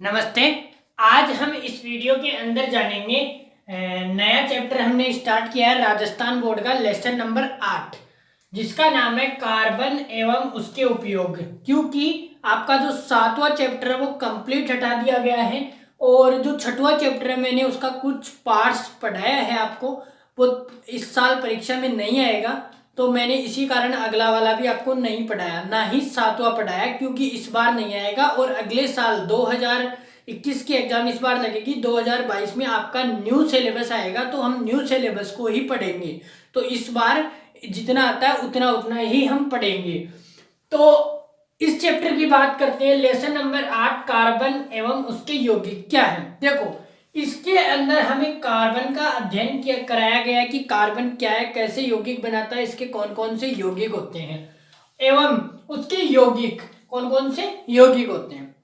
नमस्ते। आज हम इस वीडियो के अंदर जानेंगे नया चैप्टर हमने स्टार्ट किया है राजस्थान बोर्ड का लेसन नंबर 8, जिसका नाम है कार्बन एवं उसके उपयोग। क्योंकि आपका जो 7वां चैप्टर है वो कंप्लीट हटा दिया गया है और जो 6वां चैप्टर है मैंने उसका कुछ पार्ट्स पढ़ाया है आपको, वो इस साल परीक्षा में नहीं आएगा। तो मैंने इसी कारण अगला वाला भी आपको नहीं पढ़ाया, ना ही 7वां पढ़ाया, क्योंकि इस बार नहीं आएगा और अगले साल 2021 की एग्जाम इस बार लगेगी। 2022 में आपका न्यू सिलेबस आएगा तो हम न्यू सिलेबस को ही पढ़ेंगे। तो इस बार जितना आता है उतना उतना ही हम पढ़ेंगे। तो इस चैप्टर की बात करते हैं। लेसन नंबर 8 कार्बन एवं उसके यौगिक क्या है। देखो, इसके अंदर हमें कार्बन का अध्ययन किया कराया गया है कि कार्बन क्या है, कैसे यौगिक बनाता है, इसके कौन कौन से यौगिक होते हैं एवं उसके यौगिक कौन कौन से यौगिक होते हैं।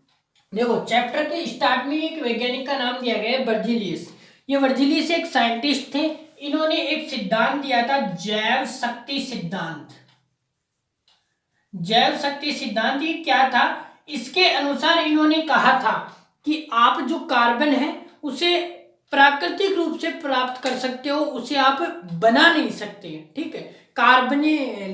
देखो, चैप्टर के स्टार्ट में एक वैज्ञानिक का नाम दिया गया है वर्जिलियस। ये वर्जिलियस एक साइंटिस्ट थे। इन्होंने एक सिद्धांत दिया था, जैव शक्ति सिद्धांत। जैव शक्ति सिद्धांत ये क्या था? इसके अनुसार इन्होंने कहा था कि आप जो कार्बन है उसे प्राकृतिक रूप से प्राप्त कर सकते हो, उसे आप बना नहीं सकते। ठीक है, कार्बन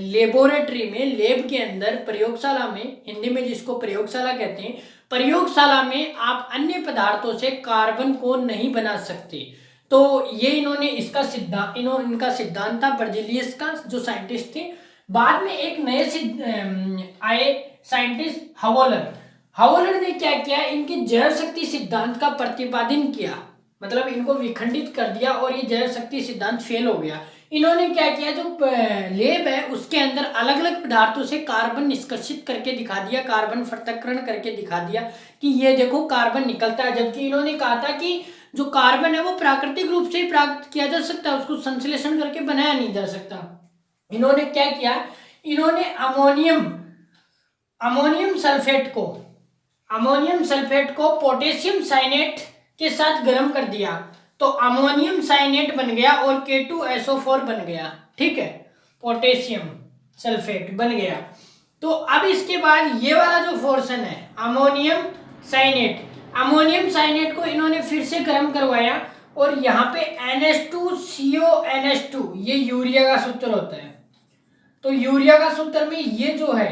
लेबोरेटरी में, लेब के अंदर, प्रयोगशाला में, हिंदी में जिसको प्रयोगशाला कहते हैं, प्रयोगशाला में आप अन्य पदार्थों से कार्बन को नहीं बना सकते। तो ये इन्होंने इसका सिद्धांत, इनका सिद्धांत था बर्जिलियस का, जो साइंटिस्ट थे। बाद में एक नए आए साइंटिस्ट हवोलर ने क्या किया, इनके जैव शक्ति सिद्धांत का प्रतिपादन किया, मतलब इनको विखंडित कर दिया और ये जैव शक्ति सिद्धांत फेल हो गया। इन्होंने क्या किया, जो लेब है उसके अंदर अलग अलग पदार्थों से कार्बन निष्कर्षित करके दिखा दिया, कार्बन पृथक्करण करके दिखा दिया कि ये देखो कार्बन निकलता है। जबकि इन्होंने कहा था कि जो कार्बन है वो प्राकृतिक रूप से ही प्राप्त किया जा सकता है, उसको संश्लेषण करके बनाया नहीं जा सकता। इन्होंने क्या किया, इन्होंने अमोनियम सल्फेट को पोटेशियम साइनेट के साथ गर्म कर दिया, तो अमोनियम साइनेट बन गया और K2SO4 बन गया। ठीक है, पोटेशियम सल्फेट बन गया। तो अब इसके बाद ये वाला जो पोर्शन है अमोनियम साइनेट को इन्होंने फिर से गर्म करवाया और यहाँ पे NH2CONH2, ये यूरिया का सूत्र होता है। तो यूरिया का सूत्र में ये जो है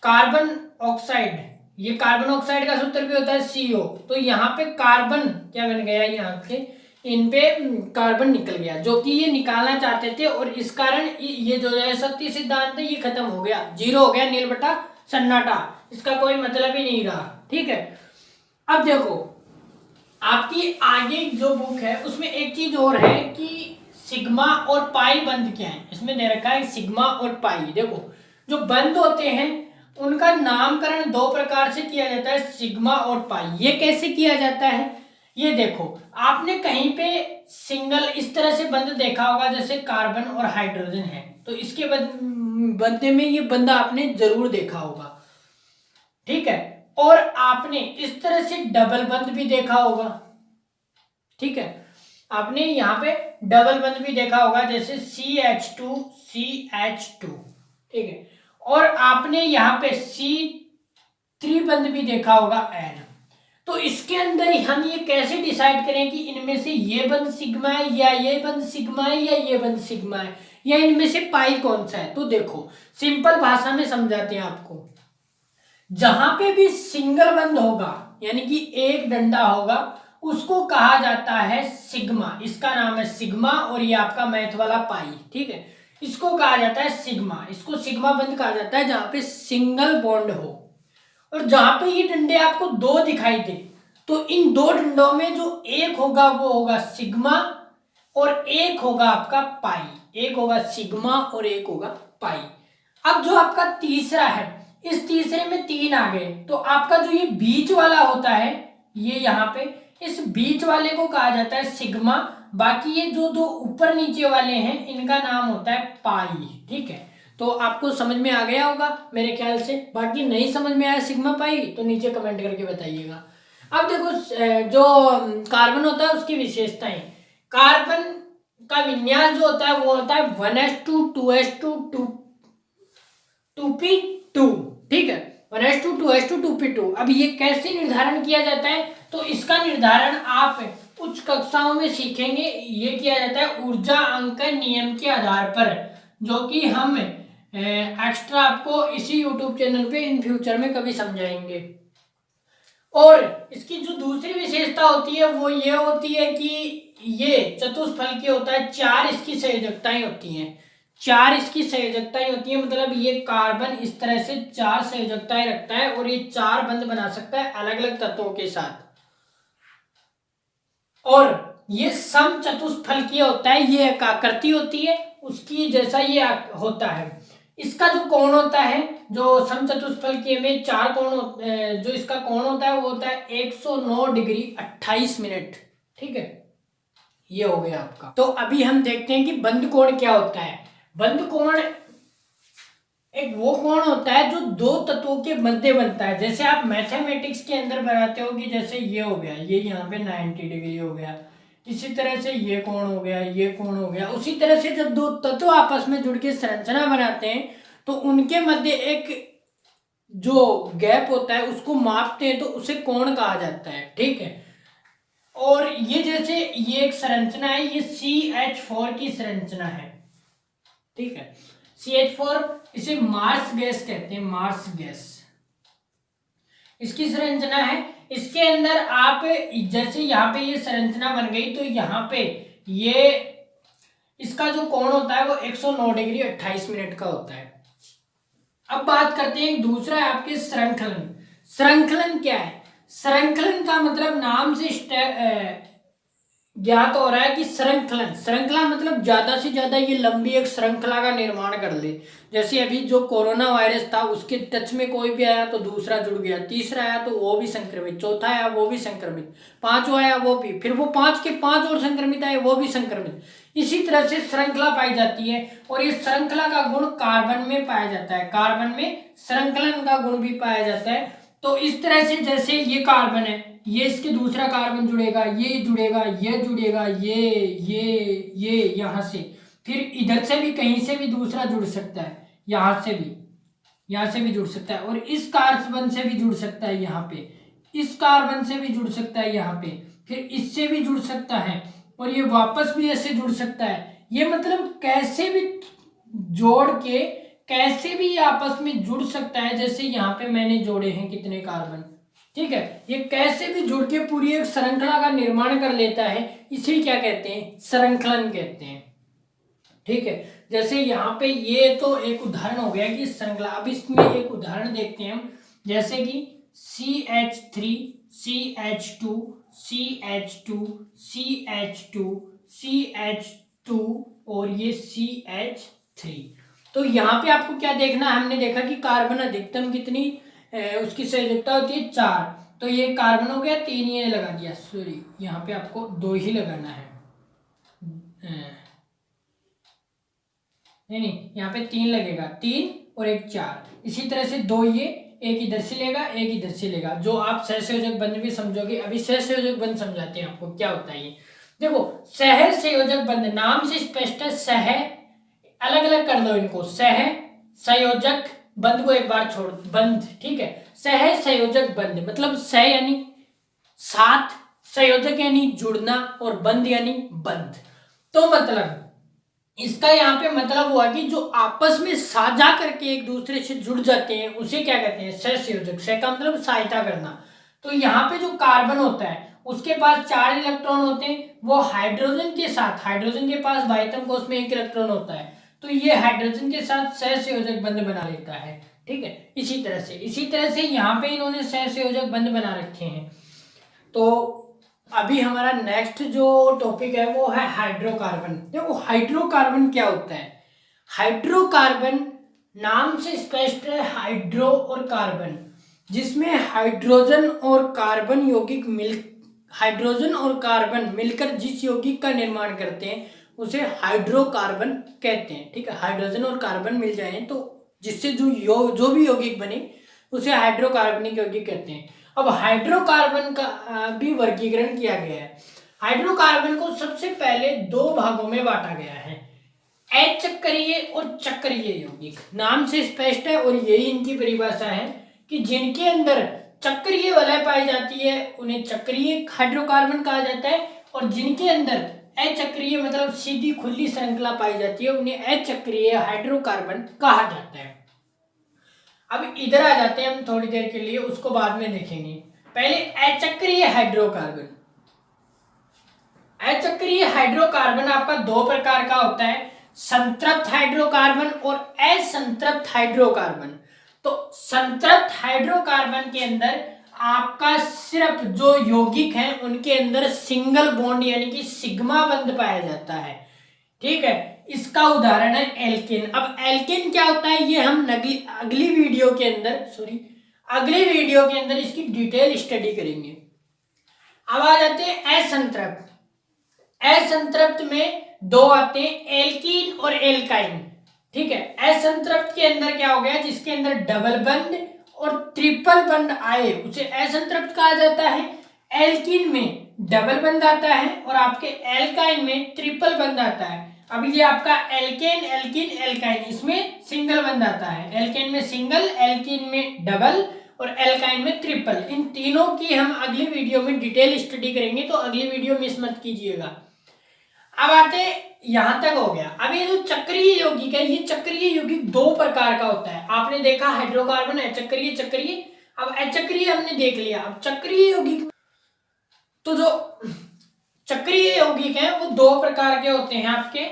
कार्बन ऑक्साइड, ये कार्बन ऑक्साइड का सूत्र भी होता है CO। तो यहाँ पे कार्बन क्या बन गया, यहाँ पे इन पे कार्बन निकल गया, जो कि ये निकालना चाहते थे। और इस कारण ये जो जैव शक्ति सिद्धांत है ये खत्म हो गया, जीरो हो गया, नील बटा सन्नाटा, इसका कोई मतलब ही नहीं रहा। ठीक है, अब देखो आपकी आगे जो बुक है उसमें एक चीज और है कि सिग्मा और पाई बंध क्या है। इसमें दे रखा है सिग्मा और पाई। देखो, जो बंध होते हैं उनका नामकरण दो प्रकार से किया जाता है, सिग्मा और पाई। ये कैसे किया जाता है, ये देखो, आपने कहीं पे सिंगल इस तरह से बंध देखा होगा, जैसे कार्बन और हाइड्रोजन है, तो इसके बंधे में ये बंधा आपने जरूर देखा होगा। ठीक है, और आपने इस तरह से डबल बंध भी देखा होगा। ठीक है, आपने यहाँ पे डबल बंध भी देखा होगा, जैसे CH2 CH2। ठीक है, और आपने यहाँ पे C3 बंध भी देखा होगा N। तो इसके अंदर हम ये कैसे डिसाइड करें कि इनमें से ये बंध सिग्मा है या ये बंध सिग्मा है या ये बंध सिग्मा है या इनमें से पाई कौन सा है। तो देखो, सिंपल भाषा में समझाते हैं आपको। जहां पे भी सिंगल बंध होगा, यानी कि एक डंडा होगा, उसको कहा जाता है सिग्मा। इसका नाम है सिग्मा और ये आपका मैथ वाला पाई। ठीक है, इसको कहा जाता है सिग्मा, इसको सिग्मा बंध कहा जाता है जहां पे सिंगल बॉन्ड हो। और जहां पे ये डंडे आपको दो दिखाई दे, तो इन दो डंडों में जो एक होगा वो होगा सिग्मा और एक होगा आपका पाई। एक होगा सिग्मा और एक होगा पाई। अब जो आपका तीसरा है, इस तीसरे में 3 आ गए, तो आपका जो ये बीच वाला होता है, ये यहाँ पे इस बीच वाले को कहा जाता है सिग्मा। बाकी ये जो दो ऊपर नीचे वाले हैं इनका नाम होता है पाई। ठीक है, तो आपको समझ में आ गया होगा मेरे ख्याल से। बाकी नहीं समझ में आया सिग्मा पाई तो नीचे कमेंट करके बताइएगा। अब देखो, जो कार्बन होता है उसकी विशेषताएं। कार्बन का विन्यास जो होता है वो होता है 1s2 2s2 2p2। ठीक है, 1:2 2:2 2p2। अब ये कैसे निर्धारण किया जाता है, तो इसका निर्धारण आप उच्च कक्षाओं में सीखेंगे। ये किया जाता है ऊर्जा अंकन नियम के आधार पर, जो कि हम एक्स्ट्रा आपको इसी यूट्यूब चैनल पे इन फ्यूचर में कभी समझाएंगे। और इसकी जो दूसरी विशेषता होती है वो ये होती है कि ये चतुष्फलकीय होता है, 4 इसकी संयोजकताएं होती हैं, 4 इसकी संयोजकताएं होती हैं। मतलब ये कार्बन इस तरह से 4 संयोजकताएं रखता है और ये 4 बंध बना सकता है अलग अलग तत्वों के साथ। और ये सम चतुष्फलकीय होता है, ये एक आकृति होती है उसकी जैसा ये होता है। इसका जो कोण होता है, जो समचतुष्फलकीय में 4 कोण, जो इसका कोण होता है वो होता है 109 डिग्री 28 मिनट। ठीक है, ये हो गया आपका। तो अभी हम देखते हैं कि बंध कोण क्या होता है। बंध कोण एक वो कोण होता है जो दो तत्वों के मध्य बनता है। जैसे आप मैथमेटिक्स के अंदर बनाते हो कि जैसे ये हो गया, ये यहाँ पे 90 डिग्री हो गया, इसी तरह से ये कोण हो गया, ये कोण हो गया। उसी तरह से जब दो तत्व आपस में जुड़ के संरचना बनाते हैं तो उनके मध्य एक जो गैप होता है उसको मापते हैं तो उसे कोण कहा जाता है। ठीक है, और ये जैसे ये एक संरचना है, ये CH4 की संरचना है। ठीक है, CH4 इसे मार्स गैस कहते हैं, मार्स गैस इसकी संरचना है। इसके अंदर आप जैसे यहाँ पे ये संरचना बन गई तो यहाँ पे ये इसका जो कोण होता है वो 109 डिग्री 28 मिनट का होता है। अब बात करते हैं दूसरा है आपके श्रृंखलन। श्रृंखलन क्या है? श्रृंखलन का मतलब नाम से ज्ञात हो रहा है कि श्रृंखलन, श्रृंखला मतलब ज्यादा से ज्यादा ये लंबी एक श्रृंखला का निर्माण कर ले। जैसे अभी जो कोरोना वायरस था उसके टच में कोई भी आया तो दूसरा जुड़ गया, तीसरा आया तो वो भी संक्रमित, चौथा आया वो भी संक्रमित, पांचवा आया वो भी, फिर वो 5 के 5 और संक्रमित आए वो भी संक्रमित। इसी तरह से श्रृंखला पाई जाती है और ये श्रृंखला का गुण कार्बन में पाया जाता है, कार्बन में श्रृंखलन का गुण भी पाया जाता है। तो इस तरह से जैसे ये कार्बन है, ये इसके दूसरा कार्बन जुड़ेगा, ये जुड़ेगा, ये जुड़ेगा, ये यहाँ से, फिर इधर से भी कहीं से भी दूसरा जुड़ सकता है, यहाँ से भी जुड़ सकता है, और इस कार्बन से भी जुड़ सकता है, यहाँ पे इस कार्बन से भी जुड़ सकता है, यहाँ पे फिर इससे भी जुड़ सकता है, और ये वापस भी ऐसे जुड़ सकता है। ये मतलब कैसे भी जोड़ के कैसे भी आपस में जुड़ सकता है। जैसे यहाँ पे मैंने जोड़े हैं कितने कार्बन, ठीक है, ये कैसे भी जुड़ के पूरी एक श्रृंखला का निर्माण कर लेता है, इसे क्या कहते हैं? श्रृंखलन कहते हैं। ठीक है, जैसे यहाँ पे ये तो एक उदाहरण हो गया कि श्रृंखला। अब इसमें एक उदाहरण देखते हैं हम, जैसे कि CH3 CH2 CH2 CH2 CH2 और ये CH3। तो यहाँ पे आपको क्या देखना है? हमने देखा कि कार्बन अधिकतम कितनी उसकी संयोजकता होती है 4, तो ये कार्बन हो गया 3, ये लगा दिया, सॉरी यहाँ पे आपको 2 ही लगाना है, नहीं यहाँ पे 3 लगेगा, 3 और 1 4, इसी तरह से 2 ये, एक इधर से लेगा एक इधर से लेगा, जो आप सहसंयोजक बंध भी समझोगे। अभी सहसंयोजक बंध समझाते हैं आपको क्या होता है ये। देखो, सह संयोजक बंध नाम से स्पष्ट है, सह अलग अलग कर दो इनको, सह संयोजक बंध को एक बार छोड़, बंध, ठीक है, सह संयोजक बंध मतलब सह यानी साथ, संयोजक यानी जुड़ना, और बंध यानी बंध। तो मतलब इसका यहाँ पे मतलब हुआ कि जो आपस में साझा करके एक दूसरे से जुड़ जाते हैं उसे क्या कहते हैं? सहसंयोजक। सह का मतलब सहायता करना। तो यहाँ पे जो कार्बन होता है उसके पास 4 इलेक्ट्रॉन होते हैं, वो हाइड्रोजन के साथ, हाइड्रोजन के पास बाह्यतम कोश में 1 इलेक्ट्रॉन होता है, तो ये हाइड्रोजन के साथ सहसंयोजक बंध बना लेता है। ठीक है, इसी तरह से यहाँ पे इन्होंने सहसंयोजक बंध बना रखे हैं। तो अभी हमारा नेक्स्ट जो टॉपिक है वो है हाइड्रोकार्बन। देखो, हाइड्रोकार्बन क्या होता है? हाइड्रोकार्बन नाम से स्पष्ट है, हाइड्रो और कार्बन, जिसमें हाइड्रोजन और कार्बन यौगिक हाइड्रोजन और कार्बन मिलकर जिस यौगिक का निर्माण करते हैं उसे हाइड्रोकार्बन कहते हैं। ठीक है, हाइड्रोजन और कार्बन मिल जाए तो जिससे जो भी यौगिक बने उसे हाइड्रोकार्बनिक यौगिक कहते हैं। अब हाइड्रोकार्बन का भी वर्गीकरण किया गया है। हाइड्रोकार्बन को सबसे पहले 2 भागों में बांटा गया है, अचक्रीय और चक्रीय यौगिक। नाम से स्पष्ट है और यही इनकी परिभाषा है कि जिनके अंदर चक्रीय वलय पाई जाती है उन्हें चक्रीय हाइड्रोकार्बन कहा जाता है, और जिनके अंदर अचक्रीय मतलब सीधी खुली श्रृंखला पाई जाती है उन्हें अचक्रीय हाइड्रोकार्बन कहा जाता है। अब इधर आ जाते हैं हम थोड़ी देर के लिए, उसको बाद में देखेंगे। पहले अचक्रीय हाइड्रोकार्बन। अचक्रीय हाइड्रोकार्बन आपका दो प्रकार का होता है, संतृप्त हाइड्रोकार्बन और असंतृप्त हाइड्रोकार्बन। तो संतृप्त हाइड्रोकार्बन के अंदर आपका सिर्फ जो यौगिक हैं उनके अंदर सिंगल बॉन्ड यानी कि सिग्मा बंध पाया जाता है, ठीक है। इसका उदाहरण है एल्केन। अब एल्केन क्या होता है ये हम अगली वीडियो के अंदर इसकी डिटेल स्टडी करेंगे। अब आ जाते हैं असंतृप्त। असंतृप्त में दो आते हैं, एल्कीन और एल्काइन, ठीक है। असंतृप्त के अंदर क्या हो गया, जिसके अंदर डबल बंध और ट्रिपल बंध आए उसे असंतृप्त कहा जाता है। एल्कीन में डबल बंध आता है और आपके एल्काइन में ट्रिपल बंध आता है। अब ये आपका एल्केन, एल्कीन, एल्काइन, इसमें सिंगल बंध आता है। एल्केन में सिंगल, एल्कीन में डबल और एल्काइन में ट्रिपल। इन तीनों की हम अगली वीडियो में डिटेल स्टडी करेंगे, तो अगली वीडियो मिस मत कीजिएगा। अब आते यहां तक हो गया। अब ये जो चक्रीय यौगिक है, ये चक्रीय यौगिक दो प्रकार का होता है। आपने देखा हाइड्रोकार्बन अचक्रीय, चक्रीय। अब अचक्रीय हमने देख लिया। अब चक्रीय यौगिक, तो जो चक्रीय यौगिक है वो दो प्रकार के होते हैं आपके,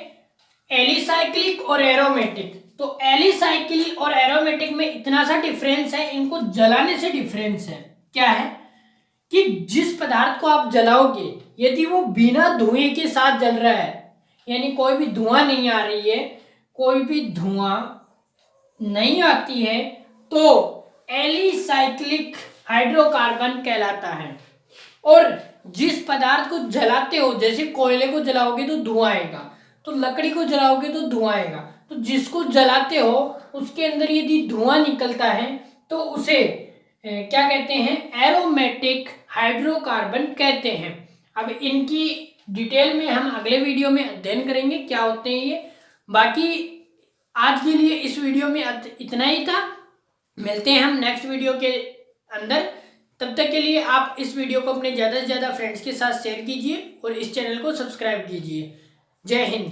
एलिसाइक्लिक और एरोमेटिक। तो एलिसाइक्लिक और एरोमेटिक में इतना सा डिफरेंस है, इनको जलाने से डिफरेंस है। क्या है कि जिस पदार्थ को आप जलाओगे यदि वो बिना धुएं के साथ जल रहा है, यानी कोई भी धुआं नहीं आ रही है, कोई भी धुआं नहीं आती है, तो एलिसाइक्लिक हाइड्रोकार्बन कहलाता है। और जिस पदार्थ को जलाते हो, जैसे कोयले को जलाओगे तो धुआं आएगा, तो लकड़ी को जलाओगे तो धुआं आएगा, तो जिसको जलाते हो उसके अंदर यदि धुआं निकलता है तो उसे क्या कहते हैं, एरोमेटिक हाइड्रोकार्बन कहते हैं। अब इनकी डिटेल में हम अगले वीडियो में अध्ययन करेंगे क्या होते हैं ये। बाकी आज के लिए इस वीडियो में इतना ही था। मिलते हैं हम नेक्स्ट वीडियो के अंदर। तब तक के लिए आप इस वीडियो को अपने ज़्यादा से ज़्यादा फ्रेंड्स के साथ शेयर कीजिए और इस चैनल को सब्सक्राइब कीजिए। जय हिंद।